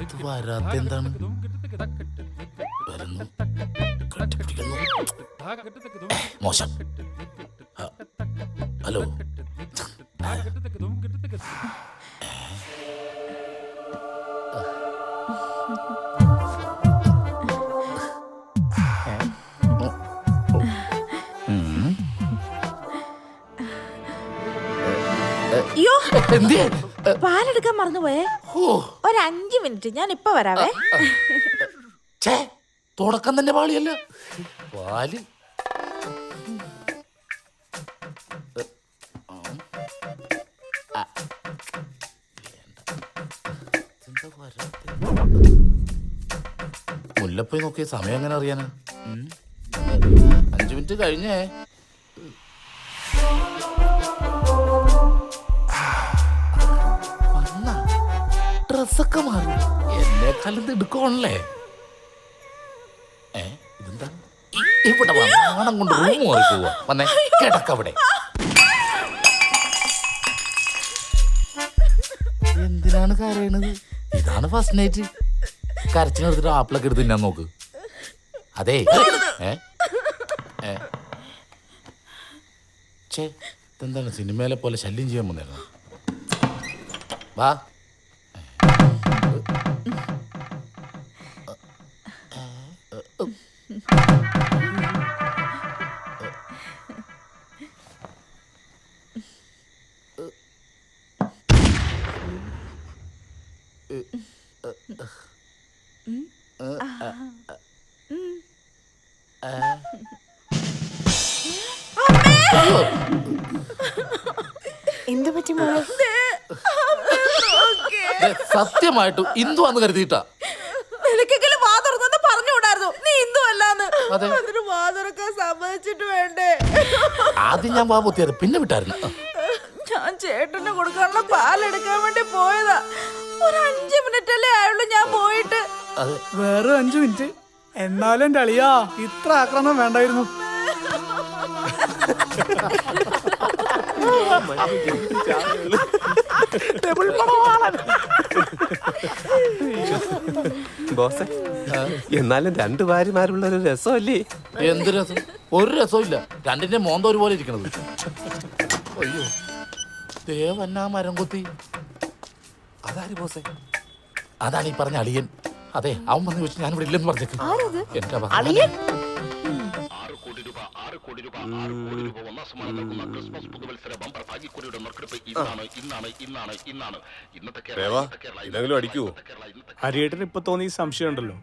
ഇത് വരാത്ത എന്താണ്? വരുന്നു, കെട്ടിപ്പിടിക്കുന്നു. മോശം. ഹലോ, അയ്യോ, പാലെടുക്കാൻ മറന്നുപോയേ. ഒരു 5 മിനിറ്റ്, ഞാൻ ഇപ്പൊ വരാവേ. തുടക്കം തന്നെ പാളിയല്ല. പാല് മുല്ലപ്പോയി നോക്കിയ സമയം എങ്ങനെ അറിയാനാ? 5 മിനിറ്റ് കഴിഞ്ഞേ. ഡ്രസ്സൊക്കെ മാറി എന്നെക്കാലത്ത് എടുക്കുവാണല്ലേ. ഇതെന്താ ഇവിടെ നാണം കൊണ്ട് റൂം മാറി പോവാ. വന്നേ, കിടക്കവിടെ. എന്തിനാണ് കരയണത്? ഇതാണ് ഫസ്റ്റ് നൈറ്റ്. കരച്ചിനെടുത്തിട്ട് ആപ്പിളൊക്കെ എടുത്ത് തിന്നാൻ നോക്ക്. അതെ ഇതെന്താണ് സിനിമയിലെ പോലെ ശല്യം ചെയ്യാൻ വന്നിരുന്നു? വാ. എന്തു പറ്റി? സത്യമായിട്ടും ഇന്ദുവാന്ന് കരുതിയിട്ടാ. നിനക്കെങ്കിലും വാ തുറന്നു പറഞ്ഞുകൂടായിരുന്നു നീ ഇന്ദു അല്ലാന്ന്. അതിന് വാ തുറക്കാൻ സമ്മതിച്ചിട്ട് വേണ്ടേ? ആദ്യം ഞാൻ വാ പൊത്തിയത്, പിന്നെ വിട്ടായിരുന്നു. ഞാൻ ചേട്ടന് കൊടുക്കാനുള്ള പാലെടുക്കാൻ വേണ്ടി പോയതാ. ഒരു 5 മിനിറ്റ് അല്ലേ ആയുള്ളൂ ഞാൻ പോയിട്ട്. വേറെ 5 മിനിറ്റ്. എന്നാലും എന്റെ അളിയാ, ഇത്ര ആക്രമണം വേണ്ടായിരുന്നു. ബോസേ, എന്നാലും 2 ഭാര്യമാരുള്ള ഒരു രസമല്ലേ? എന്ത് രസം? ഒരു രസവും ഇല്ല. രണ്ടിന്റെ മോന്ത ഒരുപോലെ ഇരിക്കണത്. അയ്യോ, ദേവന്നാ മരം കൊത്തി. അതാര് ബോസേ? അതാണ് ഈ പറഞ്ഞ അളിയൻ. അതെ, അവൻ വന്ന് വെച്ച് ഞാനിവിടെ ഇല്ലെന്ന് പറഞ്ഞേക്ക്. എന്റെ ഇതെങ്കിലും അടിക്കൂ. ഹരിയേട്ടന് ഇപ്പൊ തോന്നി സംശയം ഉണ്ടല്ലോ.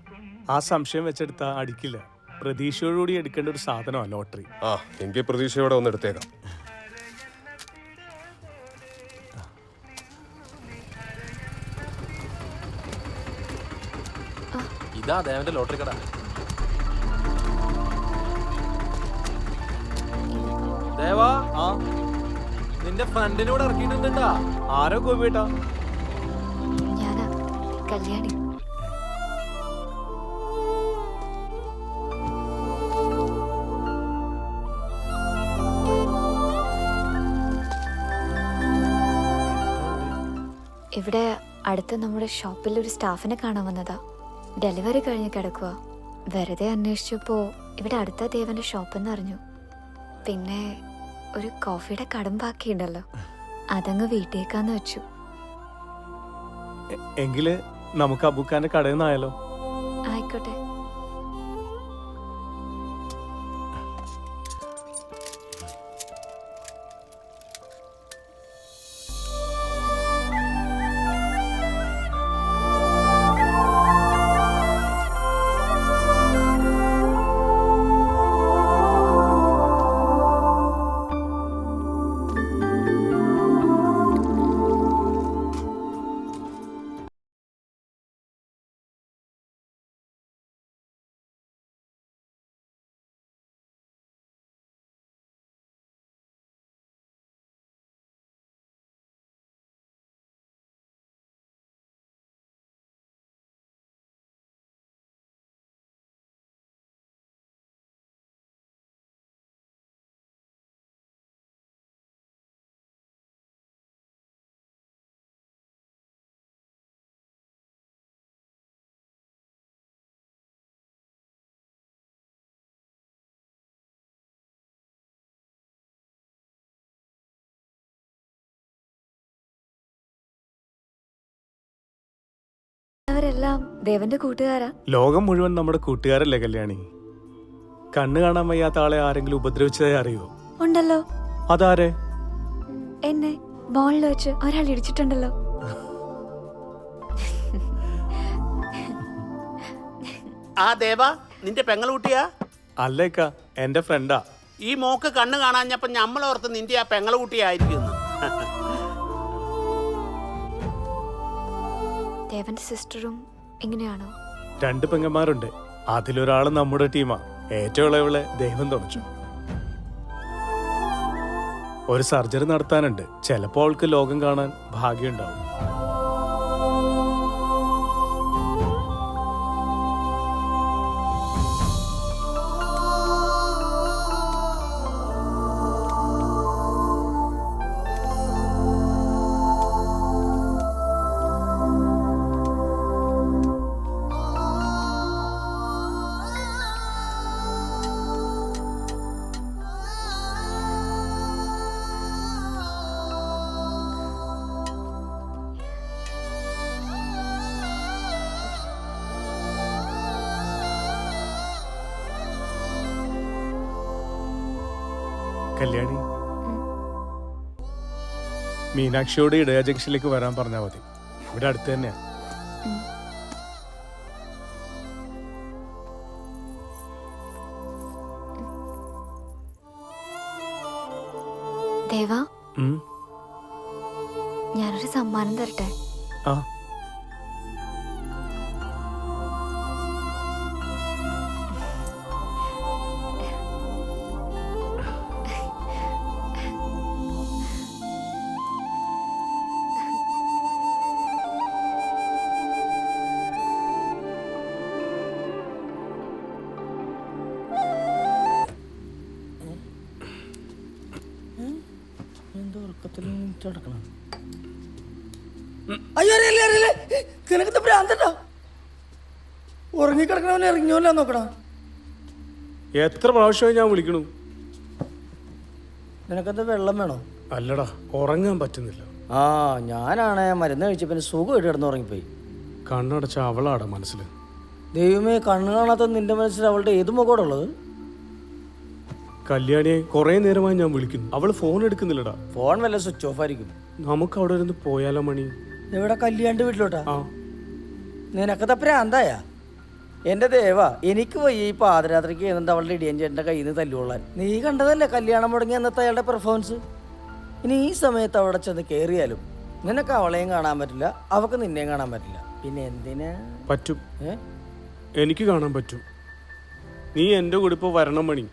ആ സംശയം വെച്ചെടുത്താ അടിക്കില്ല. പ്രതീക്ഷയോടുകൂടി എടുക്കേണ്ട ഒരു സാധനമാണ് ലോട്ടറി. ആ, എങ്കിൽ പ്രതീക്ഷയോടെ ഒന്ന് എടുത്തേക്കാം. ഇതാ ദേവന്റെ ലോട്ടറി കട. ദേവാ, നിന്റെ ഫ്രണ്ടിനോട് ഇറക്കിയിട്ടുണ്ടാ. ആരോ ഗോപിയേട്ടാ? ഞാനാ, കല്യാണി. ഇവിടെ അടുത്ത് നമ്മുടെ ഷോപ്പിൽ ഒരു സ്റ്റാഫിനെ കാണാൻ വന്നതാ. ഡെലിവറി കഴിഞ്ഞ് കിടക്കുക. വെറുതെ അന്വേഷിച്ചപ്പോ ഇവിടെ അടുത്ത ദേവന്റെ ഷോപ്പെന്ന് അറിഞ്ഞു. പിന്നെ ഒരു കോഫിയുടെ കടം ബാക്കിയുണ്ടല്ലോ, അതങ്ങ് വീട്ടിലേക്കാന്ന് വെച്ചു. എങ്കില് നമുക്ക് അബുക്കാന്റെ കടയിൽ നിന്നായാലോ? ആയിക്കോട്ടെ. ഇവരെല്ലാം ദേവന്റെ കൂട്ടുകാരാ? ലോകം മുഴുവൻ നമ്മുടെ കൂട്ടുകാരല്ലേ കല്യാണി. കണ്ണ് കാണാൻ വയ്യാത്ത ആളെ ആരെങ്കിലും ഉപദ്രവിച്ചതായി അറിയോ? ഉണ്ടല്ലോ. അതാരെ? എന്നെ മോളിൽ വെച്ച് ഒരാൾ ഇടിച്ചിട്ടുണ്ടല്ലോ. ആ ദേവ നിന്റെ പെങ്ങളുകുട്ടിയാ? അല്ലേക്ക, എന്റെ ഫ്രണ്ടാ. ഈ മോക്ക് കണ്ണ് കാണാഞ്ഞപ്പോ ഞമ്മളോർത്ത് നിന്റെ ആ പെങ്ങളുകുട്ടിയായിരിക്കും. ദേവന്റെ സിസ്റ്ററും ഇങ്ങനെയാണോ? 2 പെങ്ങന്മാരുണ്ട്. അതിലൊരാള് നമ്മുടെ ടീമാ. ഏറ്റവും ഇളയവളെ ദൈവം തുണച്ചു. ഒരു സർജറി നടത്താനുണ്ട്. ചിലപ്പോൾ അവൾക്ക് ലോകം കാണാൻ ഭാഗ്യമുണ്ടാവും. കല്യാണി, മീനാക്ഷിയോട് ഇടയ ജംഗ്ഷനിലേക്ക് വരാൻ പറഞ്ഞാൽ മതി. ഇവിടെ അടുത്ത് തന്നെയാ. ദേവാ, ഉം. ഞാനൊരു സമ്മാനം തരട്ടെ? ആ, അയ്യോ അറിയില്ല അറിയില്ല, നിനക്കത്തെ ഭ്രാന്തട്ടോ? ഉറങ്ങിക്കിടക്കണവനെ ഇറങ്ങിയോല്ലോ നോക്കടാ. എത്ര പ്രാവശ്യമായി ഞാൻ വിളിക്കണു. നിനക്കെന്താ വെള്ളം വേണോ? അല്ലടാ, ഉറങ്ങാൻ പറ്റുന്നില്ല. ആ, ഞാനാണ് മരുന്ന് കഴിച്ചപ്പോ സുഖമായിട്ട് കിടന്ന് ഉറങ്ങിപ്പോയി. കണ്ണടച്ച അവളാടാ മനസ്സിൽ. ദൈവമേ, കണ്ണു കാണാത്ത നിന്റെ മനസ്സിൽ അവളുടെ ഏത് മുഖോടെ ഉള്ളത്? കല്യാണിയെ കുറെ നേരമായി ഞാൻ വിളിക്കുന്നു. അവള് ഫോൺ എടുക്കുന്നില്ലടാ. ഫോൺ വല്ല സ്വിച്ച് ഓഫ് ആയിരിക്കും. നമുക്ക് അവിടെ ഇരുന്ന് പോയാലോ മണി? എവിടെ? കല്യാണ്ട് വീട്ടിലോട്ടാ? ആ, നിനക്കത്തെ ഭ്രാന്തായ? എന്റെ ദേവ, എനിക്ക് വയ്യ ഈ പാതിരാത്രിക്ക് എന്നിട്ട് അവളുടെ ഇടിയൻ ചേട്ടൻ്റെ കയ്യിൽ നിന്ന് തല്ലുകൊള്ളാൻ. നീ കണ്ടതല്ലേ കല്യാണം മുടങ്ങി അന്നത്തെ അയാളുടെ പെർഫോമൻസ്. ഇനി ഈ സമയത്ത് അവിടെ ചെന്ന് കയറിയാലും നിനക്ക് അവളെയും കാണാൻ പറ്റില്ല, അവക്ക് നിന്നെയും കാണാൻ പറ്റില്ല. പിന്നെ എന്തിനാ? പറ്റും. എനിക്ക് കാണാൻ പറ്റും. നീ എന്റെ കൂടെ ഇപ്പൊ വരണം മണി.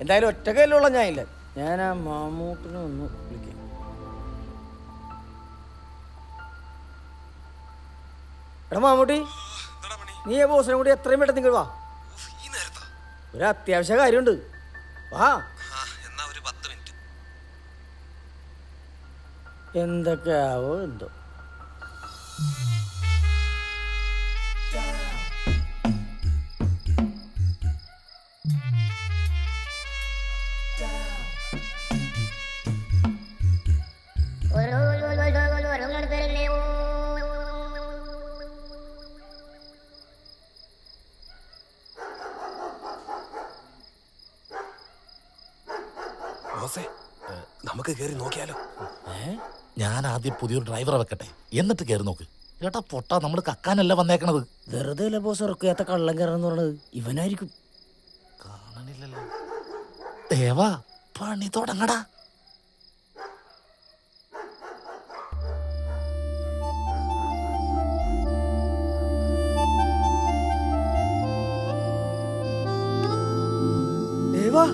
എന്തായാലും ഒറ്റ കയ്യിലുള്ള ഞാനില്ല. ഞാൻ ആ മാമൂട്ടിനെ ഒന്ന് വിളിക്കാം. എടാ മാമൂട്ടി, നീ ആ ബോസിനെ കൂടി എത്രയും പെട്ടെന്ന് നിങ്ങൾ വാ. ഒരു അത്യാവശ്യ കാര്യമുണ്ട്. വാ. എന്തൊക്കെയാവോ എന്തോ. നമുക്ക് കേറി നോക്കിയാലോ? ഞാൻ ആദ്യം പുതിയൊരു ഡ്രൈവറെ വെക്കട്ടെ, എന്നിട്ട് കയറി നോക്ക്. ഏട്ടാ പൊട്ടാ, നമ്മൾ കക്കാനല്ല വന്നേക്കണത്. വെറുതെ അല്ല ബോസ് ഉറക്കാത്ത കള്ളം കയറെന്ന് പറഞ്ഞത് ഇവനായിരിക്കും. കാണണില്ലല്ലോ. ദേവാ, പണി തുടങ്ങടാ. ദേവാ,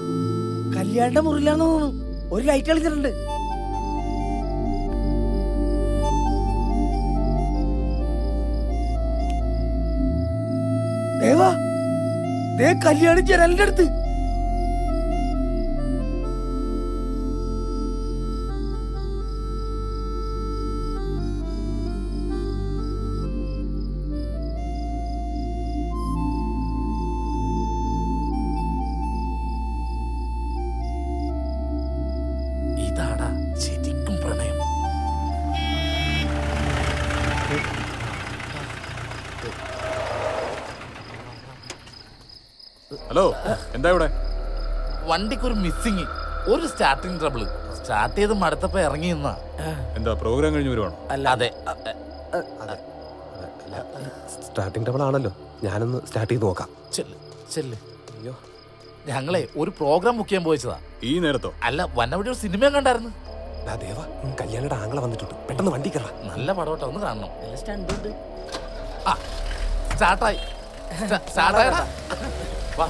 കല്യാണിന്റെ മുറിയിലാന്ന് തോന്നുന്നു. ഒരു ലൈറ്റ് കളിച്ചിട്ടുണ്ട്. ദേവാ, ദേ കല്യാണി ജനലിന്റെ അടുത്ത്. ഇതാടാ ശരിക്കും പ്രണയം. ഹലോ എന്താ ഇവിടെ? വണ്ടിക്കൊരു മിസ്സിങ്, ഒരു സ്റ്റാർട്ടിങ് ട്രബിള്. സ്റ്റാർട്ട് ചെയ്ത് മടുത്തപ്പോ ഇറങ്ങി നിന്നാ. എന്താ പ്രോഗ്രാം കഴിഞ്ഞ് വരുവാണോ? അതെ. സ്റ്റാർട്ടിംഗ് ടബിൾ ആണല്ലോ, ഞാനൊന്ന് സ്റ്റാർട്ട് ചെയ്ത് നോക്കാം. ചെല്ല്. ഞങ്ങളെ ഒരു പ്രോഗ്രാം ബുക്ക് ചെയ്യാൻ പോയിച്ചതാ. ഈ നേരത്തോ? അല്ല, വന്നവിടെ ഒരു സിനിമ കണ്ടായിരുന്നു. ദേവ, കല്യാണിയുടെ ആംഗള വന്നിട്ടുണ്ട്, പെട്ടെന്ന് വണ്ടി കയറാം. നല്ല പടവട്ടെ, ഒന്ന് കാണണം. സ്റ്റണ്ട് സ്റ്റാർട്ടായി. സ്റ്റാർട്ടായടാ. വാ.